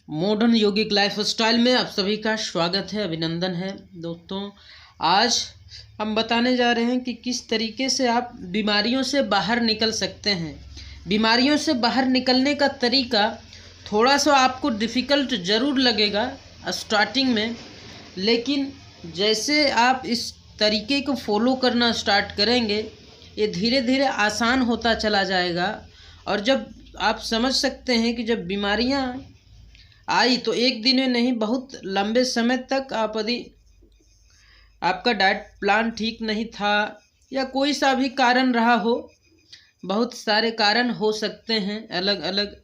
Modern योगिक life style में आप सभी का स्वागत है, अभिनंदन है। दोस्तों, आज हम बताने जा रहे हैं कि किस तरीके से आप बीमारियों से बाहर निकल सकते हैं। बीमारियों से बाहर निकलने का तरीका थोड़ा सा आपको डिफ़िकल्ट ज़रूर लगेगा स्टार्टिंग में, लेकिन जैसे आप इस तरीके को फॉलो करना स्टार्ट करेंगे, ये धीरे धीरे आसान होता चला जाएगा। और जब आप समझ सकते हैं कि जब बीमारियां आई तो एक दिन में नहीं, बहुत लंबे समय तक यदि आपका डाइट प्लान ठीक नहीं था या कोई सा भी कारण रहा हो, बहुत सारे कारण हो सकते हैं अलग अलग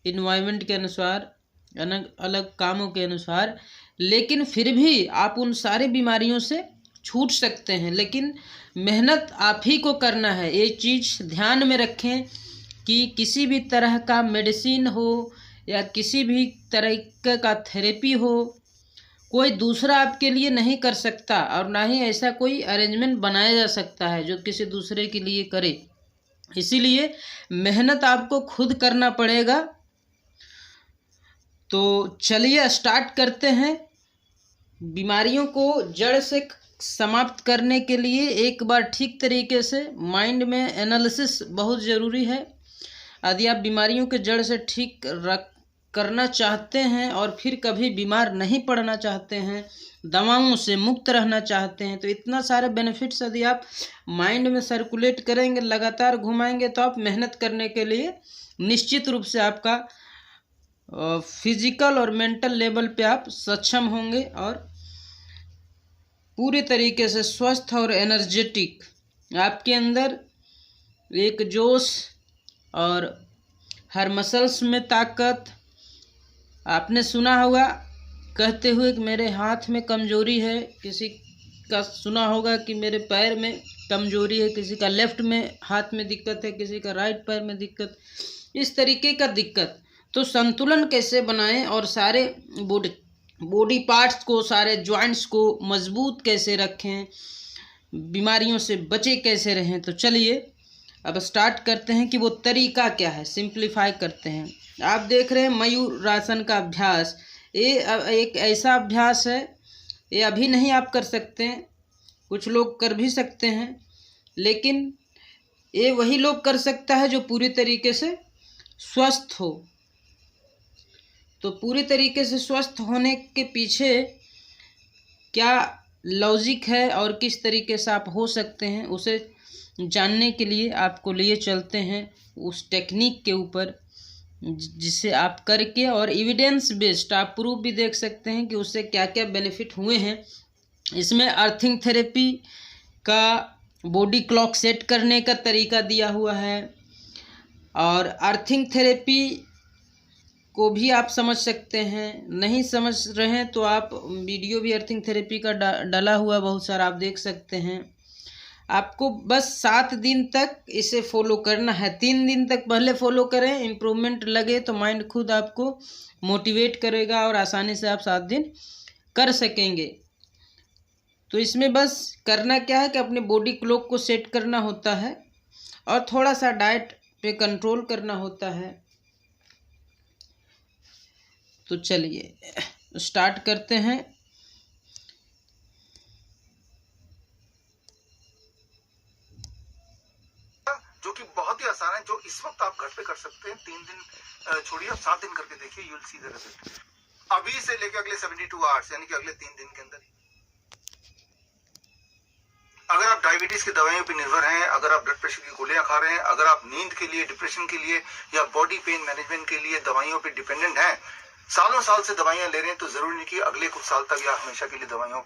इन्वायरमेंट के अनुसार, अलग अलग कामों के अनुसार, लेकिन फिर भी आप उन सारी बीमारियों से छूट सकते हैं। लेकिन मेहनत आप ही को करना है। ये चीज़ ध्यान में रखें कि किसी भी तरह का मेडिसिन हो या किसी भी तरह का थेरेपी हो, कोई दूसरा आपके लिए नहीं कर सकता, और ना ही ऐसा कोई अरेंजमेंट बनाया जा सकता है जो किसी दूसरे के लिए करे। इसीलिए मेहनत आपको खुद करना पड़ेगा। तो चलिए स्टार्ट करते हैं। बीमारियों को जड़ से समाप्त करने के लिए एक बार ठीक तरीके से माइंड में एनालिसिस बहुत ज़रूरी है। यदि आप बीमारियों के जड़ से ठीक करना चाहते हैं और फिर कभी बीमार नहीं पड़ना चाहते हैं, दवाओं से मुक्त रहना चाहते हैं, तो इतना सारे बेनिफिट्स यदि आप माइंड में सर्कुलेट करेंगे, लगातार घुमाएंगे, तो आप मेहनत करने के लिए निश्चित रूप से आपका फिजिकल और मेंटल लेवल पे आप सक्षम होंगे और पूरी तरीके से स्वस्थ और एनर्जेटिक, आपके अंदर एक जोश और हर मसल्स में ताकत। आपने सुना होगा कहते हुए कि मेरे हाथ में कमजोरी है, किसी का सुना होगा कि मेरे पैर में कमजोरी है, किसी का लेफ्ट में हाथ में दिक्कत है, किसी का राइट पैर में दिक्कत, इस तरीके का दिक्कत। तो संतुलन कैसे बनाएं और सारे बॉडी पार्ट्स को, सारे जॉइंट्स को मजबूत कैसे रखें, बीमारियों से बचे कैसे रहें। तो चलिए अब स्टार्ट करते हैं कि वो तरीका क्या है, सिंप्लीफाई करते हैं। आप देख रहे हैं मयूरासन का अभ्यास। ये एक ऐसा अभ्यास है, ये अभी नहीं आप कर सकते हैं, कुछ लोग कर भी सकते हैं, लेकिन ये वही लोग कर सकता है जो पूरी तरीके से स्वस्थ हो। तो पूरी तरीके से स्वस्थ होने के पीछे क्या लॉजिक है और किस तरीके से आप हो सकते हैं, उसे जानने के लिए आपको लिए चलते हैं उस टेक्निक के ऊपर, जिसे आप करके और एविडेंस बेस्ड आप प्रूफ भी देख सकते हैं कि उससे क्या क्या बेनिफिट हुए हैं। इसमें अर्थिंग थेरेपी का बॉडी क्लॉक सेट करने का तरीका दिया हुआ है, और अर्थिंग थेरेपी को भी आप समझ सकते हैं। नहीं समझ रहे हैं तो आप वीडियो भी अर्थिंग थेरेपी का डाला हुआ बहुत सारा आप देख सकते हैं। आपको बस 7 दिन तक इसे फॉलो करना है। 3 दिन तक पहले फॉलो करें, इम्प्रूवमेंट लगे तो माइंड खुद आपको मोटिवेट करेगा और आसानी से आप 7 दिन कर सकेंगे। तो इसमें बस करना क्या है कि अपने बॉडी क्लॉक को सेट करना होता है और थोड़ा सा डाइट पे कंट्रोल करना होता है। तो चलिए स्टार्ट करते हैं। जो कि बहुत ही आसान है, जो इस वक्त आप घर पे कर सकते हैं। 3 दिन छोड़िए, आप 7 दिन करके देखिए, you will see the result अभी से लेके अगले 72 आवर्स, यानी कि अगले 3 दिन के अंदर ही। अगर आप डायबिटीज की दवाइयों पर निर्भर हैं, अगर आप ब्लड प्रेशर की गोलियां खा रहे हैं, अगर आप नींद के लिए, डिप्रेशन के लिए या बॉडी पेन मैनेजमेंट के लिए दवाइयों पर डिपेंडेंट हैं, सालों साल से दवाइयां ले रहे हैं, तो जरूरी नहीं कि अगले कुछ साल तक या हमेशा के लिए दवाइयों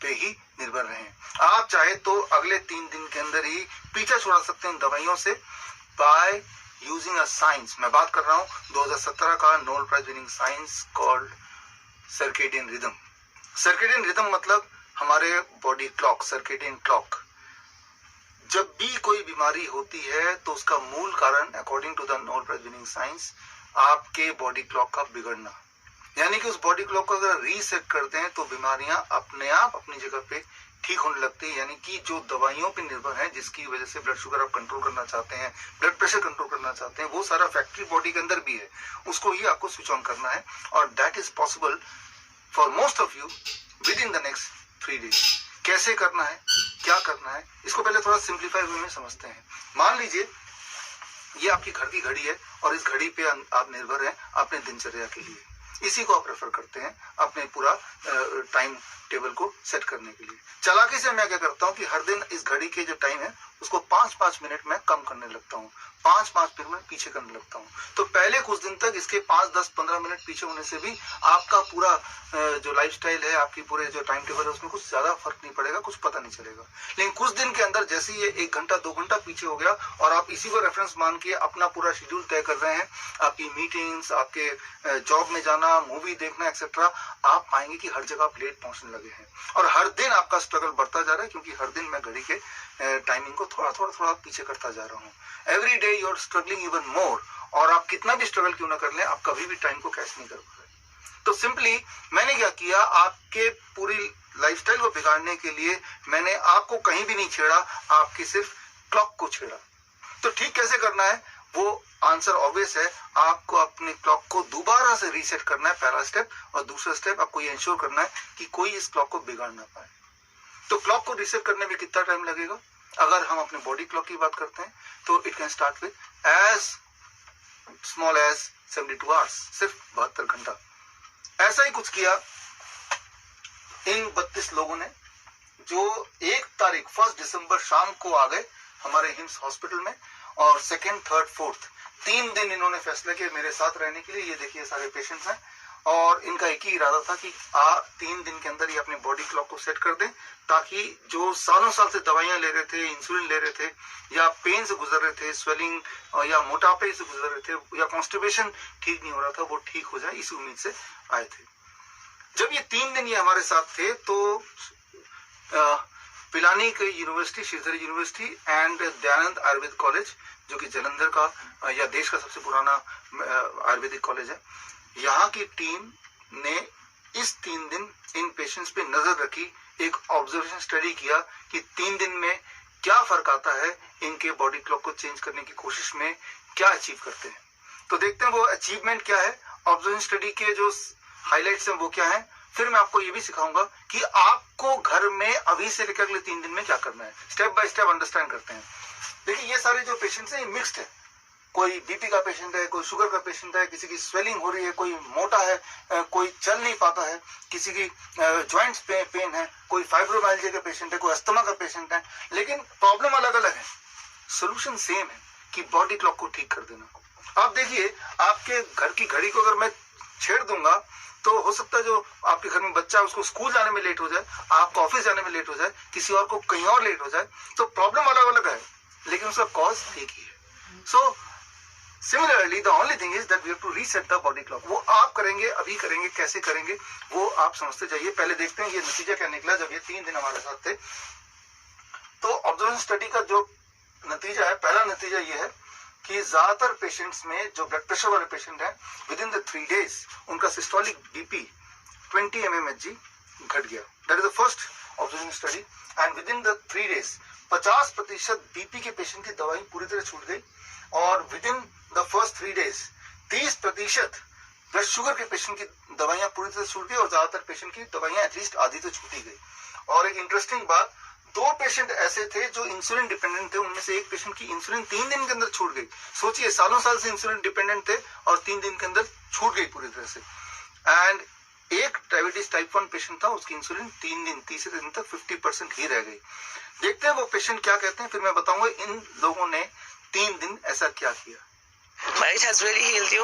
पे ही निर्भर रहें। आप चाहे तो अगले 3 दिन के अंदर ही पीछा छुड़ा सकते हैं दवाइयों से बाय यूजिंग अ साइंस। मैं बात कर रहा हूं 2017 का Nobel prize winning science called circadian rhythm. Circadian rhythm मतलब हमारे बॉडी क्लॉक, सर्केडियन क्लॉक। जब भी कोई बीमारी होती है तो उसका मूल कारण according to the Nobel prize winning science आपके बॉडी क्लॉक का बिगड़ना। यानी कि उस बॉडी क्लॉक को अगर रीसेट करते हैं तो बीमारियां अपने आप अपनी जगह पे ठीक होने लगती है। यानी कि जो दवाइयों पे निर्भर है, जिसकी वजह से ब्लड शुगर आप कंट्रोल करना चाहते हैं, ब्लड प्रेशर कंट्रोल करना चाहते हैं, वो सारा फैक्ट्री बॉडी के अंदर भी है, उसको ही आपको स्विच ऑन करना है। और that is possible for most of you with in the next 3 days. कैसे करना है, क्या करना है, इसको पहले थोड़ा सिंप्लीफाई वे में समझते हैं। मान लीजिए ये आपकी घर की घड़ी है और इस घड़ी पे आप निर्भर हैं अपने दिनचर्या के लिए, इसी को आप रेफर करते हैं अपने पूरा टाइम टेबल को सेट करने के लिए। चालाकी से मैं क्या करता हूँ कि हर दिन इस घड़ी के जो टाइम है उसको 5-5 मिनट में कम करने लगता हूँ, 5-5 मिनट पीछे करने लगता हूँ। तो पहले कुछ दिन तक इसके 5-10-15 मिनट पीछे होने से भी आपका पूरा जो लाइफस्टाइल है, आपकी पूरे जो टाइम टेबल है, उसमें कुछ ज्यादा फर्क नहीं पड़ेगा, कुछ पता नहीं चलेगा। लेकिन कुछ दिन के अंदर जैसे ये 1 घंटा 2 घंटा पीछे हो गया और आप इसी को रेफरेंस मान के अपना पूरा शेड्यूल तय कर रहे हैं, आपकी मीटिंग्स, आपके जॉब में जाना, मूवी देखना एक्सेट्रा, आप पाएंगे कि हर जगह आप लेट पहुंचने लगे हैं और हर दिन आपका स्ट्रगल बढ़ता जा रहा है, क्योंकि हर दिन मैं घड़ी के टाइमिंग को थोड़ा पीछे करता जा रहा हूँ। Every day you are struggling even more, और आप कितना भी स्ट्रगल क्यों ना कर लें, आप कभी भी टाइम को कैच नहीं कर पा रहे। तो सिंपली मैंने क्या किया, आपके पूरी लाइफस्टाइल को बिगाड़ने के लिए मैंने आपको कहीं भी नहीं छेड़ा, आपकी सिर्फ क्लॉक को छेड़ा। तो ठीक कैसे करना है, वो आंसर ऑब्वियस है। आपको अपने क्लॉक को दोबारा से रीसेट करना है, पहला स्टेप। और दूसरा स्टेप, आपको ये इंश्योर करना है कि कोई इस क्लॉक को बिगाड़ ना पाए। तो क्लॉक को रीसेट करने में कितना टाइम लगेगा? अगर हम अपने बॉडी क्लॉक की बात करते हैं तो it can start with as small as 72 hours, सिर्फ 72 घंटा। ऐसा ही कुछ किया इन 32 लोगों ने, जो 1 दिसंबर शाम को आ गए हमारे हिम्स हॉस्पिटल में, और 2nd, 3rd, 4th 3 दिन इन्होंने फैसला किया मेरे साथ रहने के लिए। ये देखिए सारे पेशेंट्स हैं, और इनका एक ही इरादा था कि 3 दिन के अंदर ये अपने बॉडी क्लॉक को सेट कर दें, ताकि जो सालों साल से दवाइयां ले रहे थे, इंसुलिन ले रहे थे, या पेन से गुजर रहे थे, स्वेलिंग या मोटापे से गुजर रहे थे, या कॉन्स्टिपेशन ठीक नहीं हो रहा था, वो ठीक हो जाए, इसी उम्मीद से आए थे। जब ये 3 दिन ये हमारे साथ थे तो पिलानी की university, Shridhar university and Dayanand Ayurveda college, जो कि जालंधर का या देश का सबसे पुराना आयुर्वेदिक कॉलेज है, यहाँ की टीम ने इस 3 दिन इन पेशेंट्स पे नजर रखी, एक ऑब्जर्वेशन स्टडी किया कि 3 दिन में क्या फर्क आता है, इनके बॉडी क्लॉक को चेंज करने की कोशिश में क्या अचीव करते हैं। तो देखते हैं वो अचीवमेंट क्या है, ऑब्जर्वेशन स्टडी के जो हाईलाइट्स हैं वो क्या है। फिर मैं आपको ये भी सिखाऊंगा कि आपको घर में अभी से लेकर अगले 3 दिन में क्या करना है। स्टेप बाय स्टेप अंडरस्टैंड करते हैं। देखिए ये सारे जो पेशेंट्स हैं ये मिक्स्ड है, कोई बीपी का पेशेंट है, कोई शुगर का पेशेंट है, किसी की स्वेलिंग हो रही है, कोई मोटा है, कोई चल नहीं पाता है, किसी की जॉइंट्स पे पेन है, कोई फाइब्रोमाइल्जिया का पेशेंट है, कोई अस्थमा का पेशेंट है, लेकिन प्रॉब्लम अलग अलग है, सोल्यूशन सेम है कि बॉडी क्लॉक को ठीक कर देना। आप देखिए आपके घर की घड़ी को अगर मैं छेड़ दूंगा तो हो सकता है जो आपके घर में बच्चा है उसको स्कूल जाने में लेट हो जाए, आपको ऑफिस जाने में लेट हो जाए, किसी और को कहीं और लेट हो जाए। तो प्रॉब्लम अलग अलग है लेकिन उसका कॉज एक ही है। So similarly the only thing is that we have to reset the body clock. वो आप करेंगे, अभी करेंगे, कैसे करेंगे वो आप समझते जाइए। पहले देखते हैं ये नतीजा क्या निकला जब ये 3 दिन हमारे साथ थे। तो ऑब्जर्वेशन स्टडी का जो नतीजा है, पहला नतीजा ये है कि ज्यादातर पेशेंट्स में जो ब्लड प्रेशर वाले पेशेंट हैं, विद इन द 3 days उनका सिस्टोलिक बीपी 20 mmHg घट गया। That is the first observation study. And with in the 3 days 50% BP के पेशेंट की दवाई पूरी तरह छूट गई, और with in the first 3 days 30% blood sugar के पेशेंट की दवाइयां पूरी तरह छूट गई, और ज्यादातर पेशेंट की दवाइयां एटलीस्ट आधी तो छूटी गई। और एक इंटरेस्टिंग बात, 2 पेशेंट ऐसे थे जो इंसुलिन डिपेंडेंट थे, उनमें से एक पेशेंट की इंसुलिन 3 दिन के अंदर छूट गई। सोचिए सालों साल से इंसुलिन डिपेंडेंट थे और 3 दिन के अंदर छूट गई पूरी तरह से। एंड एक डायबिटीज टाइप 1 पेशेंट था, उसकी इंसुलिन 3 दिन, तीसरे दिन तक 50% ही रह गई। देखते हैं वो पेशेंट क्या कहते हैं, फिर मैं बताऊंगा इन लोगों ने 3 दिन ऐसा क्या किया। It has really healed you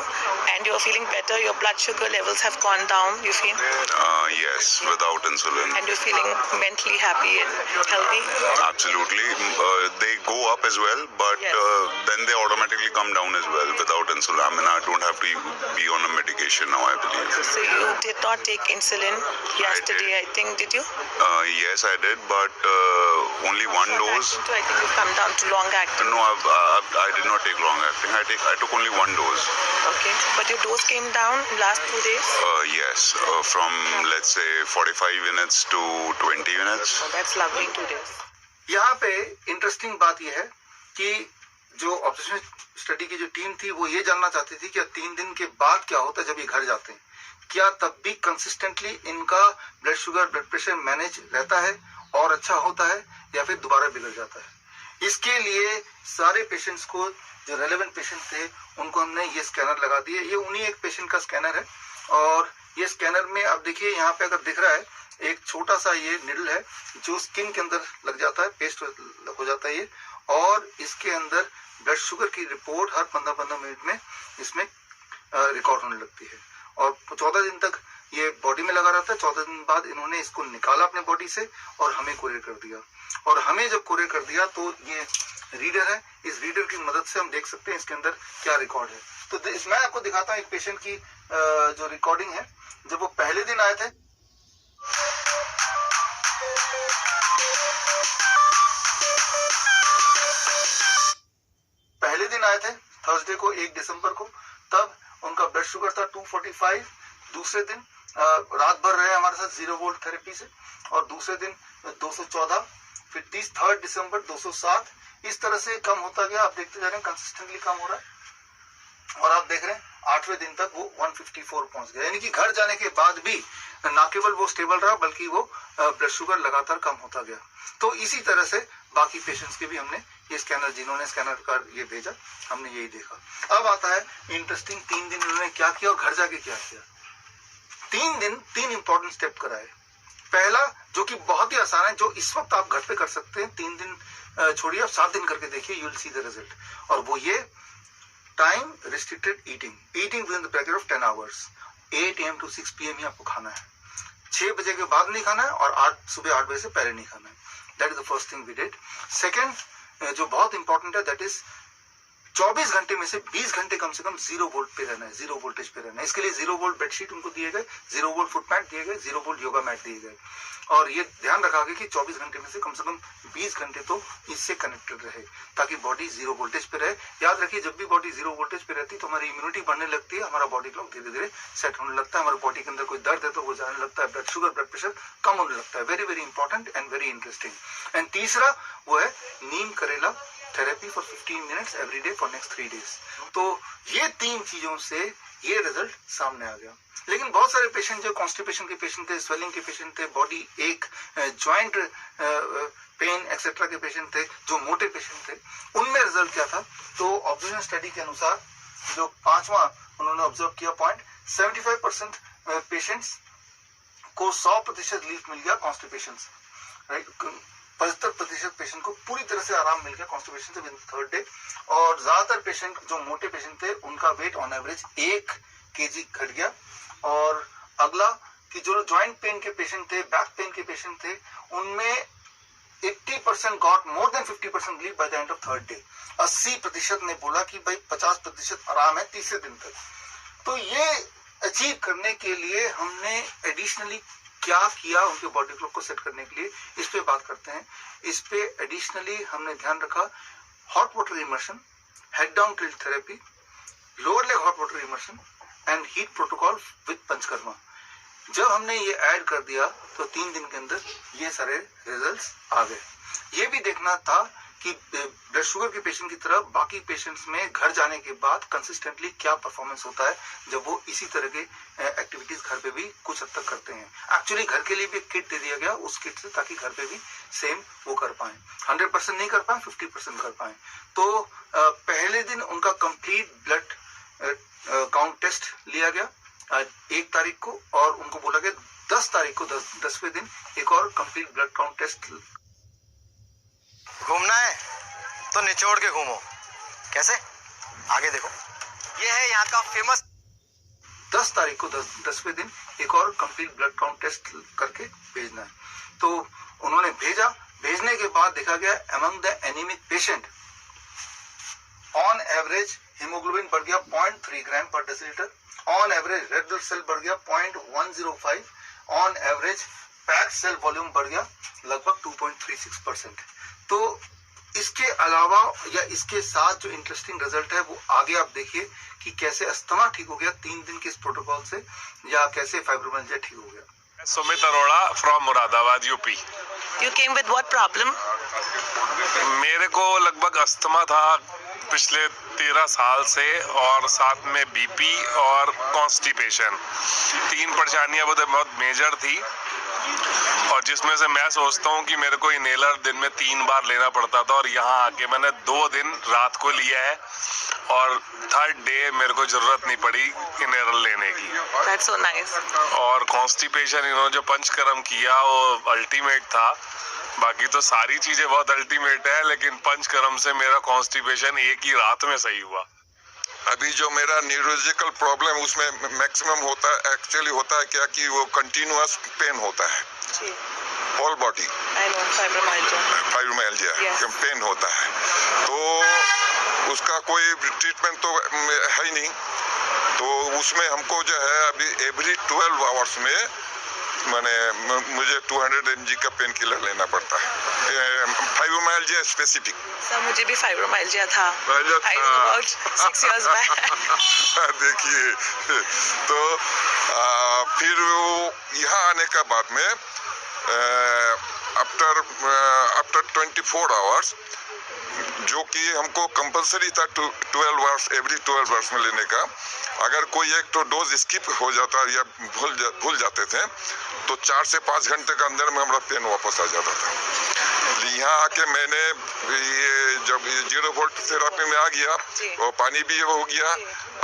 and you're feeling better, your blood sugar levels have gone down, you feel? Yes, without insulin. And you're feeling mentally happy and healthy? Absolutely. They go up as well, but Yes. then they automatically come down as well without insulin. I mean, I don't have to be on a medication now, I believe. So you did not take insulin yesterday, I think, did you? Yes, I did, but only one dose. I think you've come down to long acting. No, I did not take long acting. I took took only one dose. Okay, but your dose came down in last 2 days? Yes, from let's say 45 units to 20 units. Oh, that's lovely, 2 days. यहाँ पे interesting बात यह है कि जो observation study की जो team थी वो ये जानना चाहती थी कि 3 दिन के बाद क्या होता है जब ये घर जाते हैं, क्या तब भी कंसिस्टेंटली इनका blood sugar blood pressure manage रहता है और अच्छा होता है या फिर दोबारा बिगड़ जाता है। इसके लिए सारे पेशेंट्स को, जो रेलेवेंट पेशेंट थे, उनको हमने ये स्कैनर लगा दिए। ये उन्हीं एक पेशेंट का स्कैनर है और ये स्कैनर में अब देखिए यहाँ पे अगर दिख रहा है एक छोटा सा ये निडल है जो स्किन के अंदर लग जाता है, पेस्ट हो जाता है ये, और इसके अंदर ब्लड शुगर की रिपोर्ट हर 15-15 मिनट में इसमें रिकॉर्ड होने लगती है और 14 दिन तक ये बॉडी में लगा रहता है। 14 दिन बाद इन्होंने इसको निकाला अपने बॉडी से और हमें कोरियर कर दिया, और हमें जब कोरियर कर दिया तो ये रीडर है, इस रीडर की मदद से हम देख सकते हैं इसके अंदर क्या रिकॉर्ड है। तो मैं आपको दिखाता हूँ एक पेशेंट की जो रिकॉर्डिंग है। जब वो पहले दिन आए थे, थर्सडे को 1 दिसंबर को, तब उनका ब्लड शुगर था 245। दूसरे दिन रात भर रहे हमारे साथ 0 वोल्ट थेरेपी से, और दूसरे दिन 214, फिर 3 दिसंबर 207। इस तरह से कम होता गया। आप देखते जा रहे हैं कंसिस्टेंटली कम हो रहा है, और आप देख रहे हैं 8वें दिन तक वो 154 पहुंच गया। यानी कि घर जाने के बाद भी न केवल वो स्टेबल रहा बल्कि वो ब्लड शुगर लगातार कम होता गया। तो इसी तरह से बाकी पेशेंट्स के भी हमने ये स्कैनर, जिन्होंने स्कैनर का ये भेजा, हमने यही देखा। अब आता है इंटरेस्टिंग, 3 दिन उन्होंने क्या किया और घर जाके क्या किया। 3 दिन 3 इंपॉर्टेंट स्टेप कराए। पहला, जो कि बहुत ही आसान है, जो इस वक्त आप घर पे कर सकते हैं, 3 दिन छोड़िए, आप 7 दिन करके देखिए, you will see the result. और वो ये, time restricted eating with in the bracket of 10 hours, 8 AM to 6 PM ही आपको खाना है। 6 बजे के बाद नहीं खाना है और सुबह 8 बजे से पहले नहीं खाना है। That is the first thing we did. Second, जो बहुत इंपॉर्टेंट है, दैट इज 24 घंटे में से 20 घंटे कम से कम 0 वोल्ट पे रहना है, 0 वोल्टेज पे रहना है। इसके लिए 0 वोल्ट बेडशीट उनको दिए गए, 0 वोल्ट फुट मैट दिए गए, 0 वोल्ट योगा मैट दिए गए। और ये ध्यान रखा गया कि 24 घंटे में से कम 20 घंटे तो इससे कनेक्टेड रहे, ताकि बॉडी 0 वोल्टेज पे रहे। याद रखिए, जब भी बॉडी 0 वोल्टेज पे रहती है तो हमारी इम्यूनिटी बढ़ने लगती है, हमारा बॉडी क्लॉक धीरे धीरे सेट होने लगता है, हमारे बॉडी के अंदर कोई दर्द है तो वो जाने लगता है, ब्लड शुगर ब्लड प्रेशर कम होने लगता है। Very very important and very interesting. And तीसरा वो है नीम करेला therapy for 15 minutes every day for next 3 days. तो ये 3 चीजों से ये रिजल्ट सामने आ गया। लेकिन बहुत सारे पेशेंट जो कॉन्स्टिपेशन के पेशेंट थे, स्वेलिंग के पेशेंट थे, बॉडी एक, ज्वाइंट पेन एक्सेट्रा के पेशेंट थे, जो मोटे पेशेंट थे, उनमें रिजल्ट क्या था। तो ऑब्जर्वेशन स्टडी के अनुसार जो 5वां उन्होंने ऑब्जर्व किया पॉइंट, 75% पेशेंट्स को 100% रिलीफ मिल गया कॉन्स्टिपेशन से, राइट। 75% पेशेंट को पूरी तरह से आराम मिल गया कॉन्स्टिपेशन से विद 3rd डे। और ज्यादातर पेशेंट जो मोटे पेशेंट थे, उनका वेट ऑन एवरेज 1 kg घट गया। और अगला कि जो ज्वाइंट पेन के पेशेंट थे, बैक पेन के पेशेंट थे, उनमें 80% got more than 50% relief by the end of 3rd day. 80% ने बोला कि भाई 50% आराम है तीसरे दिन तक। तो ये अचीव करने के लिए हमने एडिशनली क्या किया उनके बॉडी क्लॉक को सेट करने के लिए, इस पे बात करते हैं। इस पे एडिशनली हमने ध्यान रखा hot water immersion, head down tilt therapy, lower leg hot water immersion and heat protocol with panchakarma. जब हमने ये ऐड कर दिया तो 3 दिन के अंदर ये सारे रिजल्ट्स आ गए। ये भी देखना था कि ब्लड शुगर के पेशेंट की तरह बाकी पेशेंट्स में घर जाने के बाद कंसिस्टेंटली क्या परफॉर्मेंस होता है जब वो इसी तरह के एक्टिविटीज घर पे भी कुछ हद तक करते हैं। एक्चुअली घर के लिए भी एक किट दे दिया गया उस किट से, ताकि घर पे भी सेम वो कर पाए। 100% नहीं कर पाए, 50% कर पाए। तो पहले दिन उनका कंप्लीट ब्लड काउंट टेस्ट लिया गया 1 तारीख को, और उनको बोला गया 10 तारीख को 10वें दिन एक और कंप्लीट ब्लड काउंट टेस्ट। घूमना है तो निचोड़ के घूमो। कैसे? आगे देखो, ये है यहाँ का फेमस। 10 तारीख को 10वें दिन एक और कंप्लीट ब्लड काउंट टेस्ट करके भेजना है। तो उन्होंने भेजा। भेजने के बाद देखा गया among the anaemic patient on average haemoglobin बढ़ गया 0.3 gram per decilitre, on average red blood cell बढ़ गया 0.105, on average packed cell volume बढ़ गया लगभग 2.36%। तो इसके अलावा या इसके साथ जो इंटरेस्टिंग रिजल्ट है वो आगे आप देखिए कि कैसे अस्थमा ठीक हो गया 3 दिन के इस प्रोटोकॉल से, या कैसे फाइब्रोमाइल्जिया ठीक हो गया। Sumit Arora from Moradabad UP. You came with what problem? मेरे को लगभग अस्थमा था पिछले 13 साल से, और साथ में बीपी और कॉन्स्टिपेशन, 3 परेशानियां बहुत मेजर थी, और जिसमें से मैं सोचता हूँ कि मेरे को इनहेलर दिन में 3 बार लेना पड़ता था, और यहाँ आके मैंने 2 दिन रात को लिया है, और 3rd डे मेरे को जरूरत नहीं पड़ी इनहेलर लेने की। That's so nice. और कॉन्स्टिपेशन इन्होंने जो पंचकर्म किया वो अल्टीमेट था, बाकी तो सारी चीजें बहुत अल्टीमेट है, लेकिन पंचकर्म से मेरा कॉन्स्टिपेशन एक ही रात में सही हुआ। अभी जो मेरा न्यूरोलॉजिकल प्रॉब्लम उसमें मैक्सिमम होता है, एक्चुअली होता है क्या कि वो कंटिन्यूअस पेन होता है, होल बॉडी फाइब्रोमाइल्जिया पेन होता है, तो उसका कोई ट्रीटमेंट तो है ही नहीं, तो उसमें हमको जो है अभी एवरी 12 आवर्स में मैंने मुझे 200 mg का पेन किलर लेना पड़ता है, फाइब्रोमाइल्जिया स्पेसिफिक। सर मुझे भी फाइब्रोमाइल्जिया था, about 6 years back। देखिए, तो फिर यहाँ आने के बाद में आफ्टर 24 आवर्स, जो कि हमको कंपलसरी था 12 आवर्स एवरी 12 आवर्स में लेने का, अगर कोई एक तो डोज स्किप हो जाता या भूल जाते थे तो 4 से 5 घंटे के अंदर में हमारा पेन वापस आ जाता था। यहाँ आके मैंने ये जब 0 वोल्ट थेरापी में आ गया और पानी भी हो गया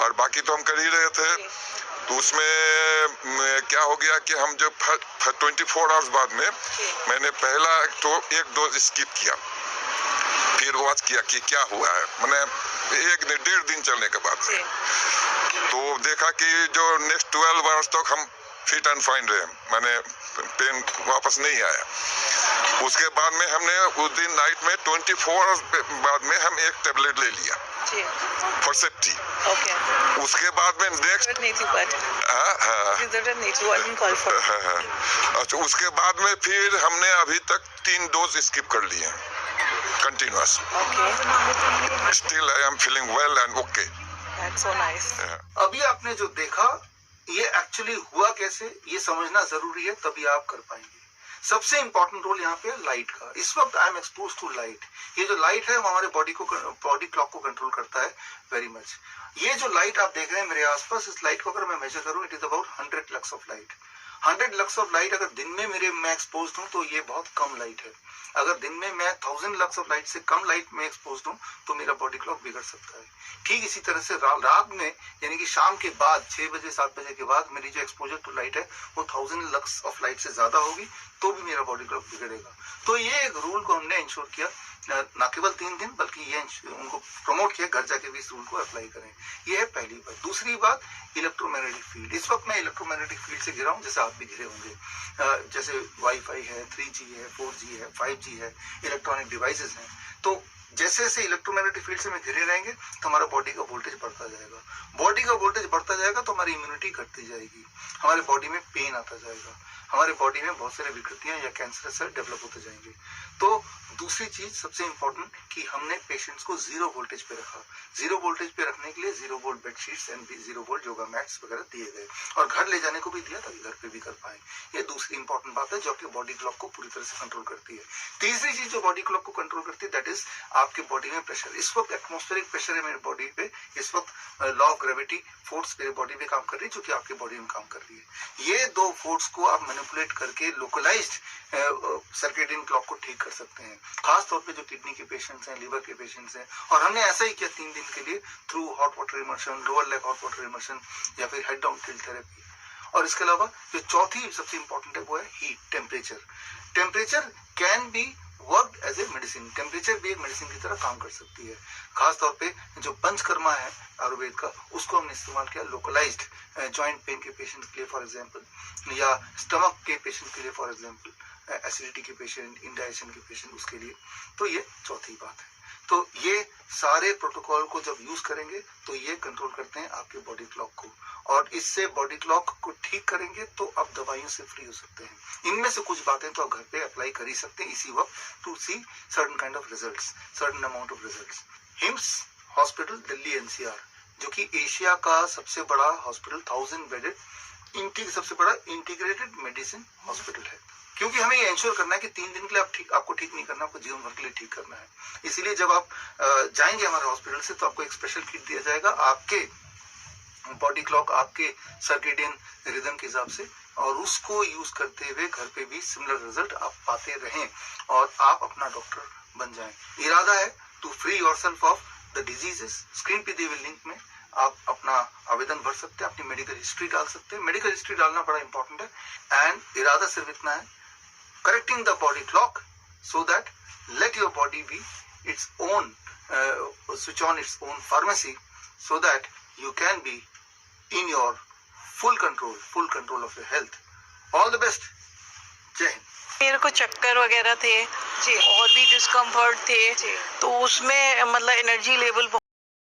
और बाकी तो हम कर ही रहे थे, तो उसमें क्या हो गया कि हम जब 24 आवर्स बाद में मैंने पहला तो एक डोज स्किप किया, फिर वॉच किया कि क्या हुआ है, मैंने 1-1.5 दिन चलने के बाद तो देखा कि जो नेक्स्ट 12 आवर्स तक हम फिट एंड फाइन रहे, मैंने पेन वापस नहीं आया। उसके बाद में हमने उस दिन नाइट में 24 आवर्स बाद में हम एक टेबलेट ले लिया फॉर सेफ्टी। उसके बाद में नेक्स्ट अच्छा, उसके बाद में फिर हमने अभी तक 3 डोज स्किप कर लिए continuous. Still I am feeling well and okay. That's so nice. अभी आपने जो देखा ये एक्चुअली हुआ कैसे, ये समझना जरूरी है, तभी आप कर पाएंगे। सबसे इंपॉर्टेंट रोल यहाँ पे लाइट का। इस वक्त I am expose to light. ये जो लाइट है वो हमारे बॉडी क्लॉक को कंट्रोल करता है वेरी मच। ये जो लाइट आप देख रहे हैं मेरे आसपास, इस लाइट को अगर मैं मेजर करूं, it is about 100 lux of light. 100 lux of light अगर दिन में मैं एक्सपोज हूँ तो ये बहुत कम लाइट है। अगर दिन में मैं 1000 लक्स ऑफ लाइट से कम लाइट में एक्सपोज हूँ तो मेरा बॉडी क्लॉक बिगड़ सकता है। ठीक इसी तरह से रात में यानी कि शाम के बाद 6 बजे 7 बजे के बाद मेरी जो एक्सपोजर टू लाइट है वो 1000 लक्स ऑफ लाइट से ज्यादा होगी तो भी मेरा बॉडी क्लॉक बिगड़ेगा। तो ये एक रूल को हमने इंश्योर किया, न केवल 3 दिन बल्कि ये उनको प्रमोट किया घर जाके भी इस रूल को अप्लाई करें। ये है पहली बात। दूसरी बात, इलेक्ट्रोमैग्नेटिक फील्ड। इस वक्त मैं इलेक्ट्रोमैग्नेटिक फील्ड से घिरा हूँ, जैसे आप भी घिरे होंगे। जैसे वाईफाई है, 3G है, 4G है, 5G है, इलेक्ट्रॉनिक डिवाइसेस हैं। तो जैसे जैसे इलेक्ट्रोमैग्नेटिक फील्ड से में घिरे रहेंगे तो हमारा बॉडी का वोल्टेज बढ़ता जाएगा। बॉडी का वोल्टेज बढ़ता जाएगा तो हमारी इम्यूनिटी घटती जाएगी, हमारे बॉडी में पेन आता जाएगा, हमारे बॉडी में बहुत सारी विकृतियां या कैंसरस सेल डेवलप होते जाएंगे। तो दूसरी चीज सबसे इंपॉर्टेंट कि हमने पेशेंट्स को 0 वोल्टेज पे रखा। 0 वोल्टेज पे रखने के लिए 0 volt bedsheets and 0 volt yoga mats वगैरह दिए गए और घर ले जाने को भी दिया ताकि घर पे भी कर पाए। ये दूसरी इंपॉर्टेंट बात है जो आपके बॉडी क्लॉक को पूरी तरह से कंट्रोल करती है। तीसरी चीज जो बॉडी क्लॉक को कंट्रोल करती है दैट इज आपके बॉडी में प्रेशर। इस वक्त एटमॉस्फेरिक प्रेशर है मेरे बॉडी पे, इस वक्त लॉ ऑफ ग्रेविटी फोर्स मेरे बॉडी में काम कर रही है जो कि आपके बॉडी में काम कर रही है। ये 2 फोर्स को आप मैनिपुलेट करके लोकलाइज्ड सर्केडियन क्लॉक को ठीक कर सकते हैं, खास तौर पे जो किडनी के पेशेंट्स हैं, लीवर के पेशेंट्स हैं। और हमने ऐसा ही किया 3 दिन के लिए through hot water immersion, lower leg hot water immersion या फिर हेड डाउन टिल्ट थेरेपी। और इसके अलावा जो चौथी सबसे इंपॉर्टेंट है वो है heat, temperature. Temperature can be work as a medicine. Temperature भी एक मेडिसिन की तरह काम कर सकती है। खास तौर पे जो पंचकर्मा है आयुर्वेद का, उसको हमने इस्तेमाल किया लोकलाइज्ड जॉइंट पेन के पेशेंट के लिए फॉर एग्जांपल, या स्टमक के पेशेंट के लिए फॉर एग्जांपल, एसिडिटी के पेशेंट, इंडाइजेशन के पेशेंट उसके लिए। तो ये चौथी बात है। तो ये सारे प्रोटोकॉल को जब यूज करेंगे तो ये कंट्रोल करते हैं आपके बॉडी क्लॉक को, और इससे बॉडी क्लॉक को ठीक करेंगे तो आप दवाइयों से फ्री हो सकते हैं। इनमें से कुछ बातें तो आप घर पे अप्लाई कर ही सकते हैं इसी वक्त to see certain kind of results, certain amount of results. HIIMS hospital Delhi NCR, जो कि एशिया का सबसे बड़ा हॉस्पिटल, 1000 बेडेड सबसे बड़ा इंटीग्रेटेड मेडिसिन हॉस्पिटल है, क्योंकि हमें ये इंश्योर करना है कि 3 दिन के लिए आपको ठीक नहीं करना, आपको जीवन भर के लिए ठीक करना है। इसीलिए जब आप जाएंगे हमारे हॉस्पिटल से तो आपको एक स्पेशल किट दिया जाएगा आपके बॉडी क्लॉक, आपके सर्केडियन रिदम के हिसाब से, और उसको यूज करते हुए घर पे भी सिमिलर रिजल्ट आप पाते रहें और आप अपना डॉक्टर बन जाएं। इरादा है to free yourself of the diseases. Screen पे दिए हुए लिंक में आप अपना आवेदन भर सकते हैं, अपनी मेडिकल हिस्ट्री डाल सकते हैं। मेडिकल हिस्ट्री डालना बड़ा इंपॉर्टेंट है, एंड इरादा सिर्फ इतना है, correcting the body clock so that let your body be its own switch on its own pharmacy so that you can be in your full control of your health. All the best. जय हिंद। मेरे को चक्कर वगैरह थे जी, और भी discomfort थे, तो उसमें मतलब एनर्जी लेवल